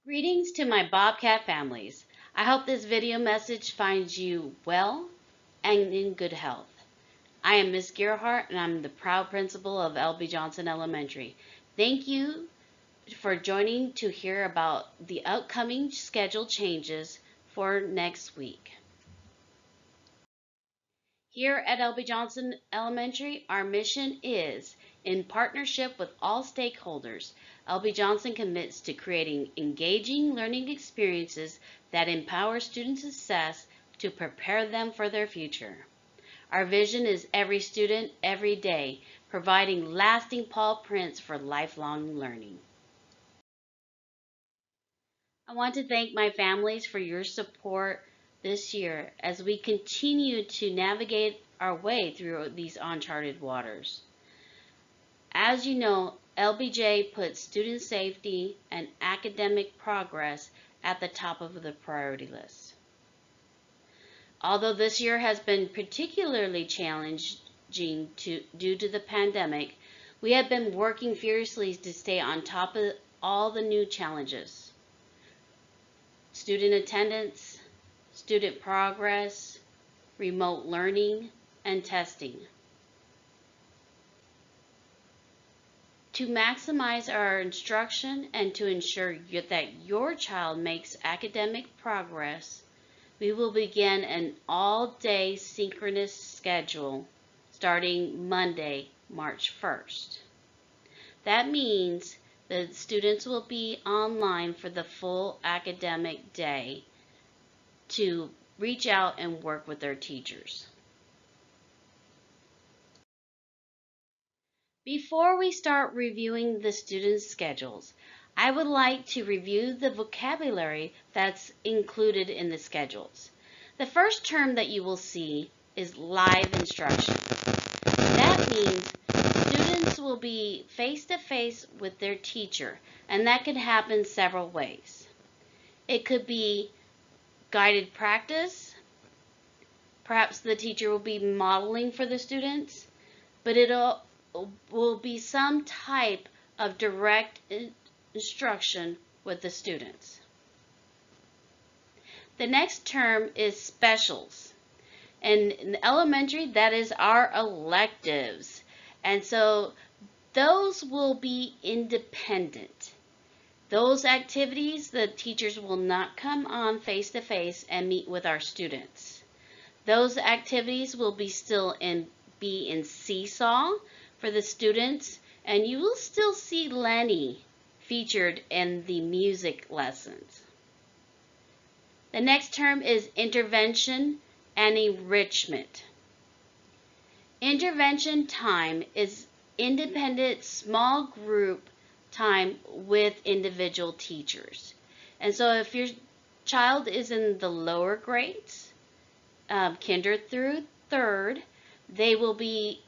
Greetings to my Bobcat families. I hope this video message finds you well and in good health. I am Miss Gerhart and I'm the proud principal of L.B. Johnson Elementary. Thank you for joining to hear about the upcoming schedule changes for next week. Here at L.B. Johnson Elementary, our mission is, in partnership with all stakeholders, L.B. Johnson commits to creating engaging learning experiences that empower student success to prepare them for their future. Our vision is every student, every day, providing lasting paw prints for lifelong learning. I want to thank my families for your support this year as we continue to navigate our way through these uncharted waters. As you know, LBJ puts student safety and academic progress at the top of the priority list. Although this year has been particularly challenging due to the pandemic, we have been working fiercely to stay on top of all the new challenges. Student attendance, student progress, remote learning, and testing. To maximize our instruction and to ensure that your child makes academic progress, we will begin an all-day synchronous schedule starting Monday, March 1st. That means the students will be online for the full academic day to reach out and work with their teachers. Before we start reviewing the students' schedules, I would like to review the vocabulary that's included in the schedules. The first term that you will see is live instruction. That means students will be face-to-face with their teacher, and that could happen several ways. It could be guided practice. Perhaps the teacher will be modeling for the students, but it will be some type of direct instruction with the students. The next term is specials. And in elementary, that is our electives. And so those will be independent. Those activities, the teachers will not come on face-to-face and meet with our students. Those activities will be be in Seesaw for the students, and you will still see Lenny featured in the music lessons. The next term is intervention and enrichment. Intervention time is independent small group time with individual teachers. And so if your child is in the lower grades, kinder through third, they will be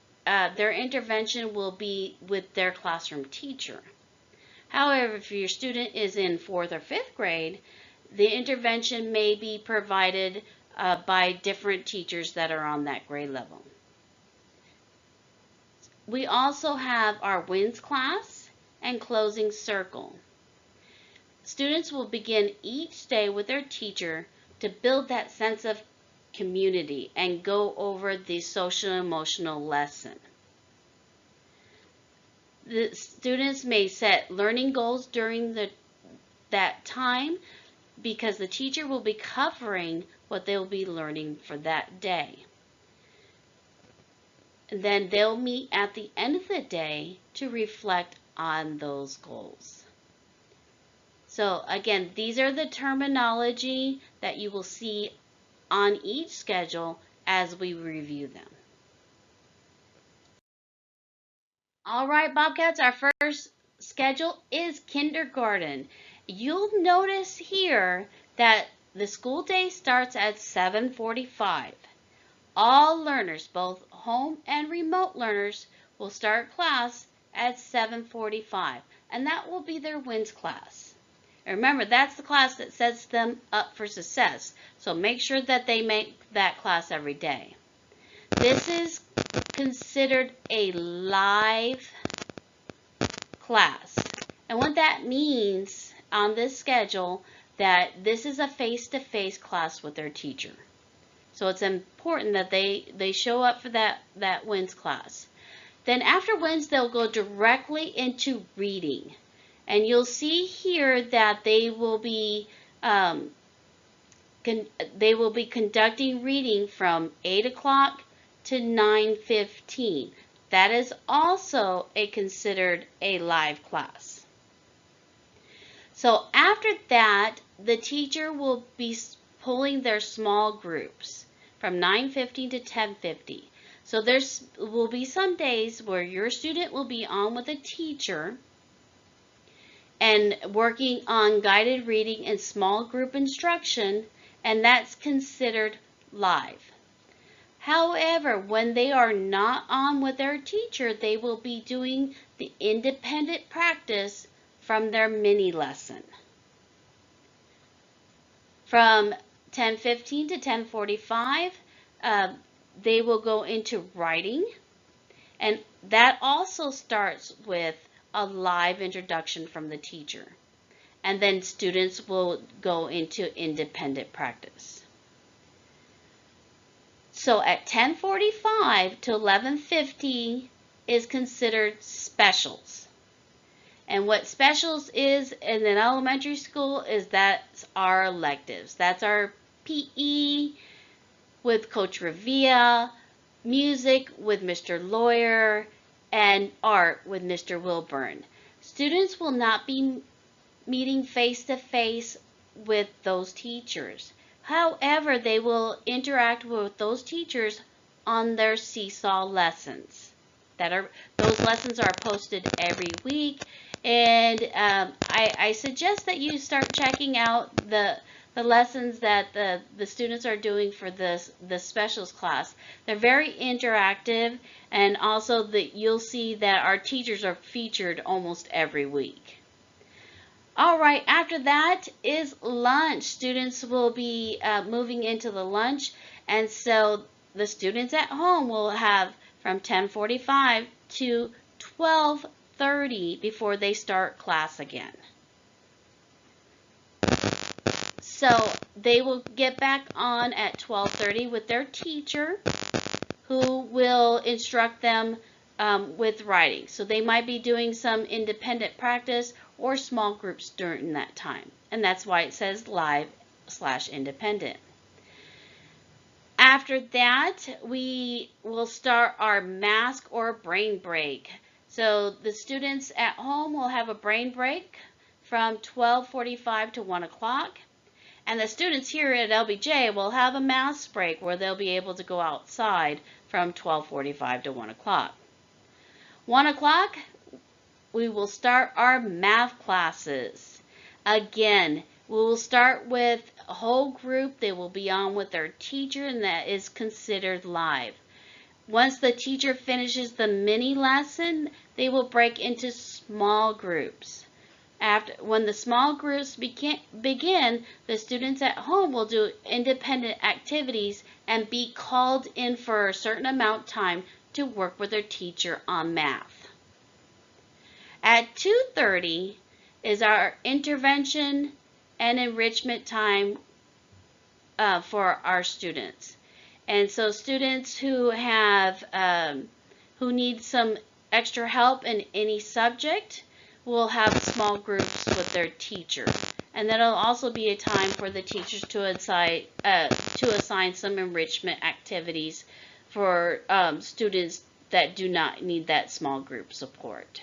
their intervention will be with their classroom teacher. However, if your student is in 4th or 5th grade, the intervention may be provided by different teachers that are on that grade level. We also have our WINS class and closing circle. Students will begin each day with their teacher to build that sense of community and go over the social emotional lesson. The students may set learning goals during that time because the teacher will be covering what they'll be learning for that day. And then they'll meet at the end of the day to reflect on those goals. So again, these are the terminology that you will see on each schedule as we review them. All right, Bobcats, our first schedule is kindergarten. You'll notice here that the school day starts at 7:45. All learners, both home and remote learners, will start class at 7:45, and that will be their WINS class. And remember, that's the class that sets them up for success, so make sure that they make that class every day. This is considered a live class, and what that means on this schedule that this is a face-to-face class with their teacher. So it's important that they show up for that WINS class. Then after WINS, they'll go directly into reading. And you'll see here that they will be conducting reading from 8 o'clock to 9:15. That is also considered a live class. So after that, the teacher will be pulling their small groups from 9:15 to 10:50. So there will be some days where your student will be on with a teacher and working on guided reading and small group instruction, and that's considered live. However, when they are not on with their teacher, they will be doing the independent practice from their mini lesson. From 10:15 to 10:45, they will go into writing, and that also starts with a live introduction from the teacher. And then students will go into independent practice. So at 10:45 to 11:50 is considered specials. And what specials is in an elementary school is that's our electives. That's our PE with Coach Revia, music with Mr. Lawyer, and art with Mr. Wilburn. Students will not be meeting face-to-face with those teachers. However, they will interact with those teachers on their seesaw lessons. Those lessons are posted every week, and I suggest that you start checking out the lessons that the students are doing for the specials class. They're very interactive, and also that you'll see that our teachers are featured almost every week. All right, after that is lunch. Students will be moving into the lunch, and so the students at home will have from 10:45 to 12:30 before they start class again. So they will get back on at 12:30 with their teacher, who will instruct them with writing. So they might be doing some independent practice or small groups during that time. And that's why it says live/independent. After that, we will start our mask or brain break. So the students at home will have a brain break from 12:45 to 1 o'clock. And the students here at LBJ will have a mask break where they'll be able to go outside from 12:45 to 1 o'clock. 1 o'clock, we will start our math classes. Again, we will start with a whole group. They will be on with their teacher, and that is considered live. Once the teacher finishes the mini lesson, they will break into small groups. When the small groups begin, the students at home will do independent activities and be called in for a certain amount of time to work with their teacher on math. At 2:30 is our intervention and enrichment time for our students. And so students who need some extra help in any subject will have small groups with their teacher. And that'll also be a time for the teachers to assign some enrichment activities for students that do not need that small group support.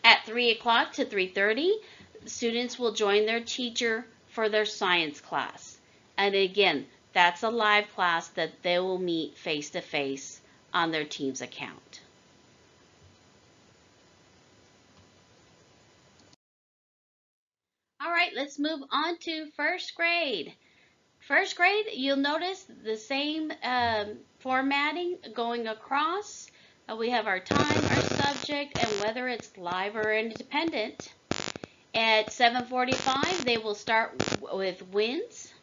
At 3 o'clock to 3:30, students will join their teacher for their science class. And again, that's a live class that they will meet face-to-face on their Teams account. All right, let's move on to first grade. First grade, you'll notice the same formatting going across. We have our time, our subject, and whether it's live or independent. At 7:45, they will start with WINS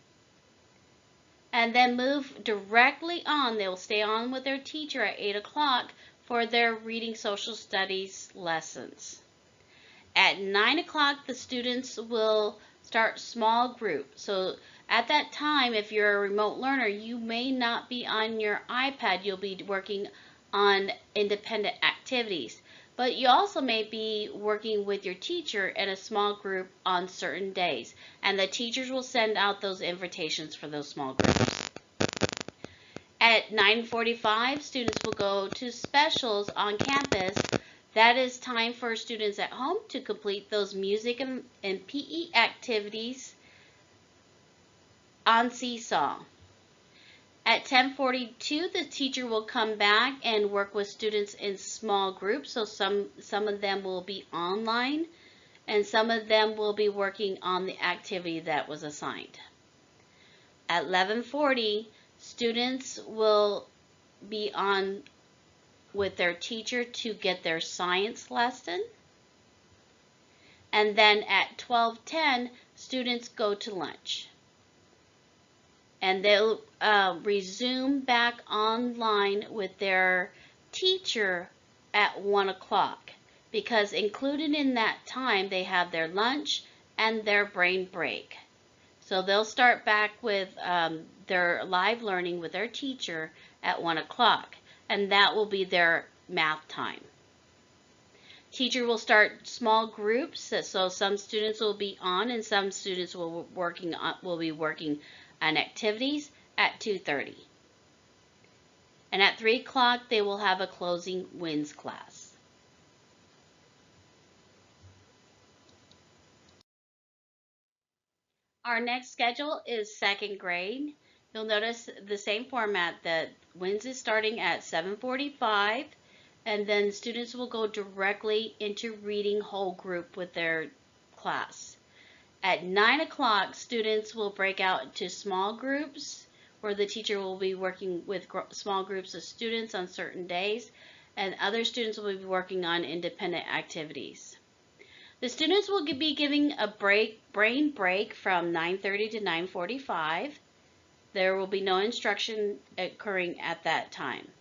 and then move directly on. They will stay on with their teacher at 8 o'clock for their reading social studies lessons. At 9 o'clock, the students will start small group. So at that time, if you're a remote learner, you may not be on your iPad. You'll be working on independent activities. But you also may be working with your teacher in a small group on certain days. And the teachers will send out those invitations for those small groups. At 9:45, students will go to specials on campus. That is time for students at home to complete those music and PE activities on Seesaw. At 10:42, the teacher will come back and work with students in small groups. So some of them will be online and some of them will be working on the activity that was assigned. At 11:40, students will be on with their teacher to get their science lesson. And then at 12:10, students go to lunch. And they'll resume back online with their teacher at 1 o'clock. Because included in that time, they have their lunch and their brain break. So they'll start back with their live learning with their teacher at 1 o'clock. And that will be their math time. Teacher will start small groups, so some students will be on and some students will be working on activities at 2:30. And at 3 o'clock they will have a closing WINS class. Our next schedule is second grade. You'll notice the same format that WINS is starting at 7:45, and then students will go directly into reading whole group with their class. At 9 o'clock, students will break out into small groups where the teacher will be working with small groups of students on certain days, and other students will be working on independent activities. The students will be giving a brain break from 9:30 to 9:45. There will be no instruction occurring at that time.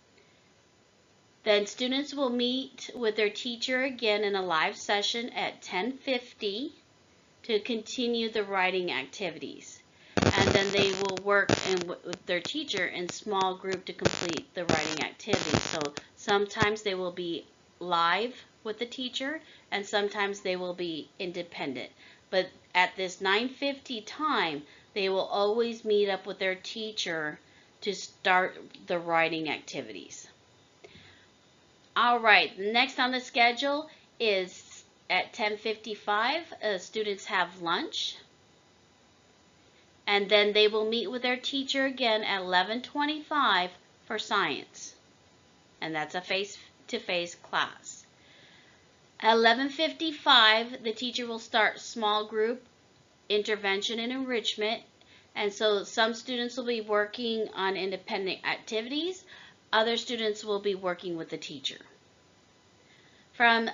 Then students will meet with their teacher again in a live session at 10:50 to continue the writing activities. And then they will work with their teacher in small group to complete the writing activities. So sometimes they will be live with the teacher and sometimes they will be independent. But at this 9:50 time, they will always meet up with their teacher to start the writing activities. All right, next on the schedule is at 10:55, students have lunch. And then they will meet with their teacher again at 11:25 for science. And that's a face-to-face class. At 11:55, the teacher will start small group intervention and enrichment. And so some students will be working on independent activities. Other students will be working with the teacher. From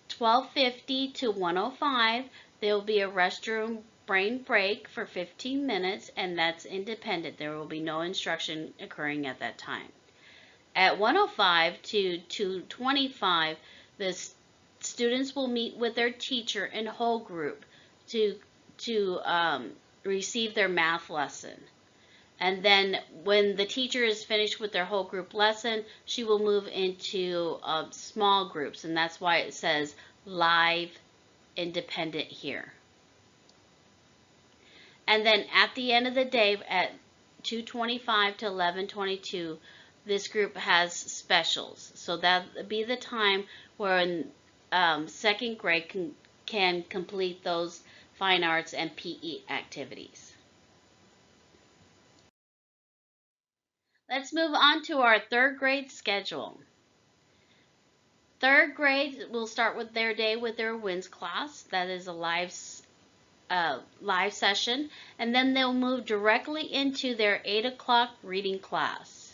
12:50 to 1:05, there will be a restroom brain break for 15 minutes, and that's independent. There will be no instruction occurring at that time. At 1:05 to 2:25, the students will meet with their teacher in whole group to receive their math lesson. And then when the teacher is finished with their whole group lesson, she will move into small groups, and that's why it says live independent here. And then at the end of the day, at 2:25 to 11:22, this group has specials. So that'll be the time where second grade can complete those fine arts and PE activities. Let's move on to our third grade schedule. Third grade will start with their day with their WINS class. That is a live session. And then they'll move directly into their 8 o'clock reading class.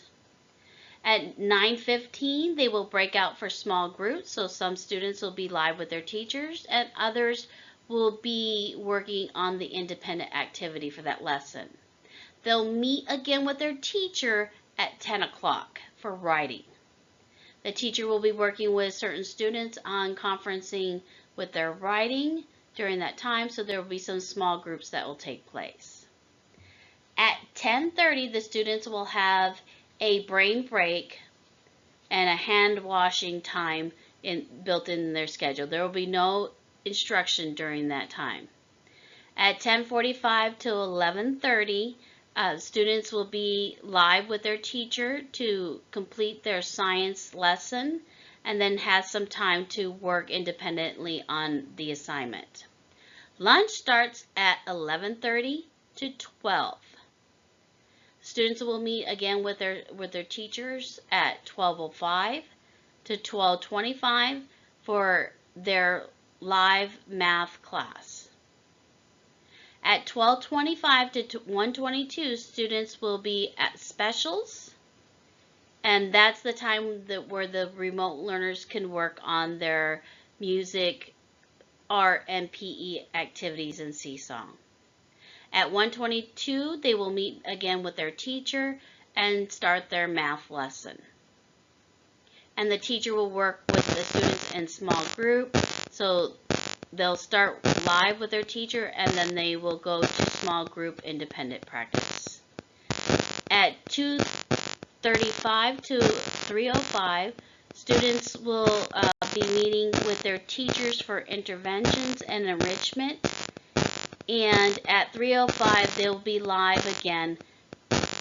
At 9:15, they will break out for small groups. So some students will be live with their teachers and others will be working on the independent activity for that lesson. They'll meet again with their teacher at 10 o'clock for writing. The teacher will be working with certain students on conferencing with their writing during that time, so there will be some small groups that will take place. At 10:30, the students will have a brain break and a hand washing time built in their schedule. There will be no instruction during that time. At 10:45 to 11:30, students will be live with their teacher to complete their science lesson and then have some time to work independently on the assignment. Lunch starts at 11:30 to 12. Students will meet again with their teachers at 12:05 to 12:25 for their live math class. At 12:25 to 1:22, students will be at specials, and that's the time where the remote learners can work on their music, art, and PE activities in Seesaw. At 1:22, they will meet again with their teacher and start their math lesson. And the teacher will work with the students in small group, so they'll start live with their teacher and then they will go to small group independent practice. At 2:35 to 3:05, students will be meeting with their teachers for interventions and enrichment. And at 3:05, they'll be live again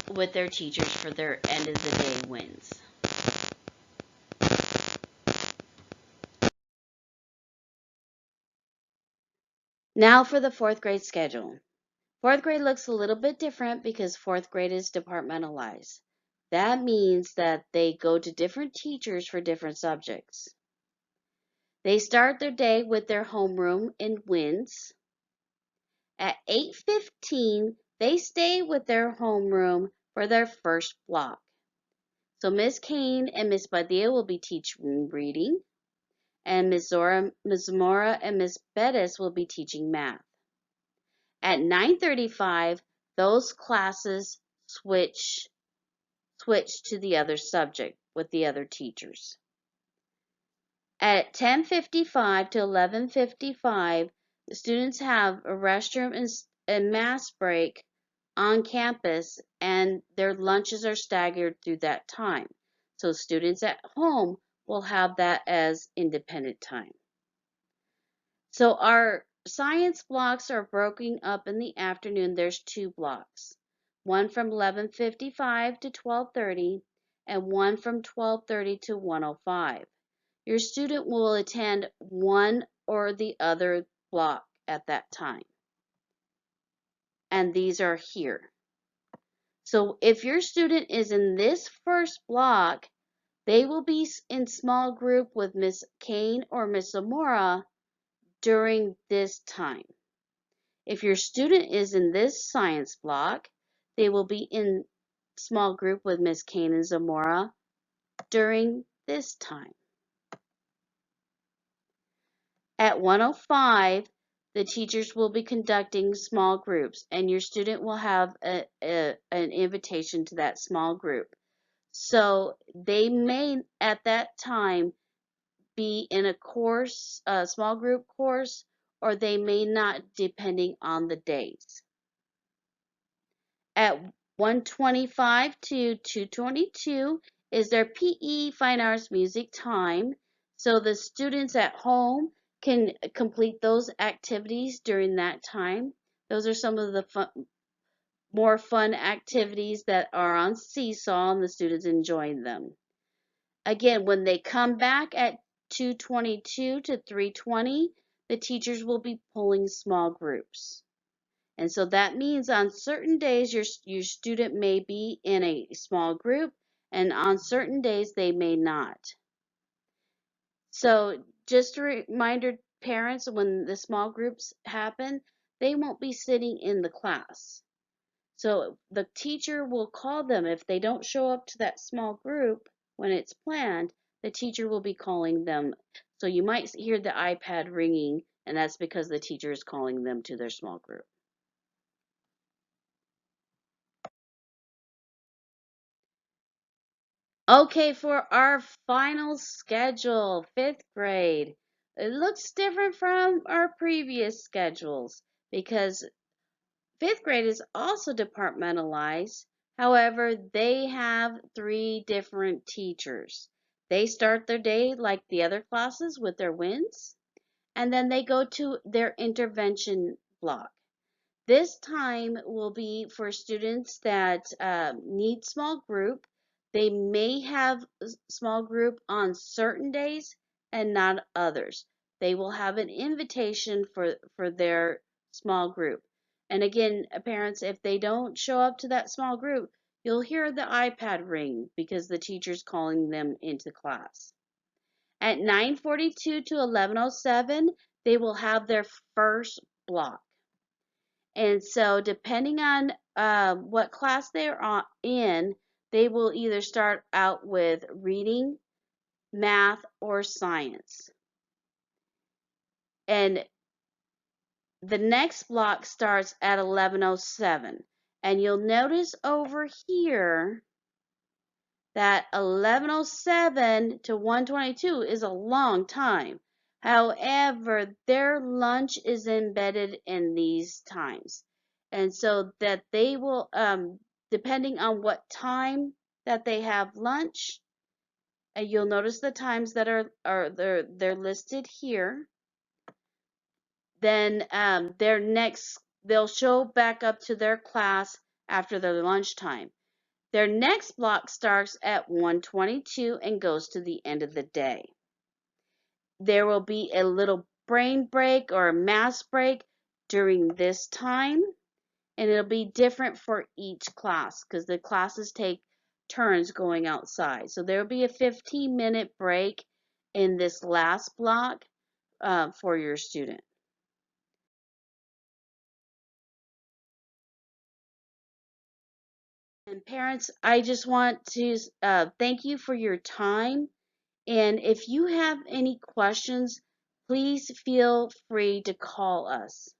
with their teachers for their end of the day wins. Now for the fourth grade schedule. Fourth grade looks a little bit different because fourth grade is departmentalized. That means that they go to different teachers for different subjects. They start their day with their homeroom in WINS. At 8:15, they stay with their homeroom for their first block. So Ms. Kane and Ms. Badia will be teaching reading, and Ms. Mora and Ms. Bettis will be teaching math. At 9:35, those classes switch to the other subject with the other teachers. At 10:55 to 11:55, the students have a restroom and mass break on campus, and their lunches are staggered through that time. So students at home will have that as independent time. So our science blocks are broken up in the afternoon. There's two blocks, one from 11:55 to 12:30 and one from 12:30 to 1:05. Your student will attend one or the other block at that time. And these are here. So if your student is in this first block, they will be in small group with Miss Kane or Miss Zamora during this time. If your student is in this science block, they will be in small group with Miss Kane and Zamora during this time. At 1:05, the teachers will be conducting small groups, and your student will have an invitation to that small group. So they may, at that time, be in a small group course, or they may not, depending on the days. At 1:25 to 2:22 is their PE Fine Arts Music time. So the students at home can complete those activities during that time. Those are some of the more fun activities that are on Seesaw, and the students enjoying them. Again, when they come back at 2:22 to 3:20, the teachers will be pulling small groups. And so that means on certain days your student may be in a small group, and on certain days they may not. So just a reminder, parents, when the small groups happen, they won't be sitting in the class. So the teacher will call them if they don't show up to that small group when it's planned. The teacher will be calling them. So you might hear the iPad ringing, and that's because the teacher is calling them to their small group. Okay, for our final schedule, fifth grade, It looks different from our previous schedules because fifth grade is also departmentalized. However, they have 3 different teachers. They start their day like the other classes with their wins, and then they go to their intervention block. This time will be for students that need small group. They may have small group on certain days and not others. They will have an invitation for their small group. And again, parents, if they don't show up to that small group, you'll hear the iPad ring because the teacher's calling them into class. At 9:42 to 11:07, they will have their first block. And so, depending on what class they're in, they will either start out with reading, math, or science. And the next block starts at 11:07. And you'll notice over here that 11:07 to 1:22 is a long time. However, their lunch is embedded in these times. And so that they will, depending on what time that they have lunch, and you'll notice the times that they're listed here. Then they'll show back up to their class after their lunchtime. Their next block starts at 1:22 and goes to the end of the day. There will be a little brain break or a mass break during this time, and it'll be different for each class because the classes take turns going outside. So there will be a 15-minute break in this last block for your student. And parents, I just want to thank you for your time. And if you have any questions, please feel free to call us.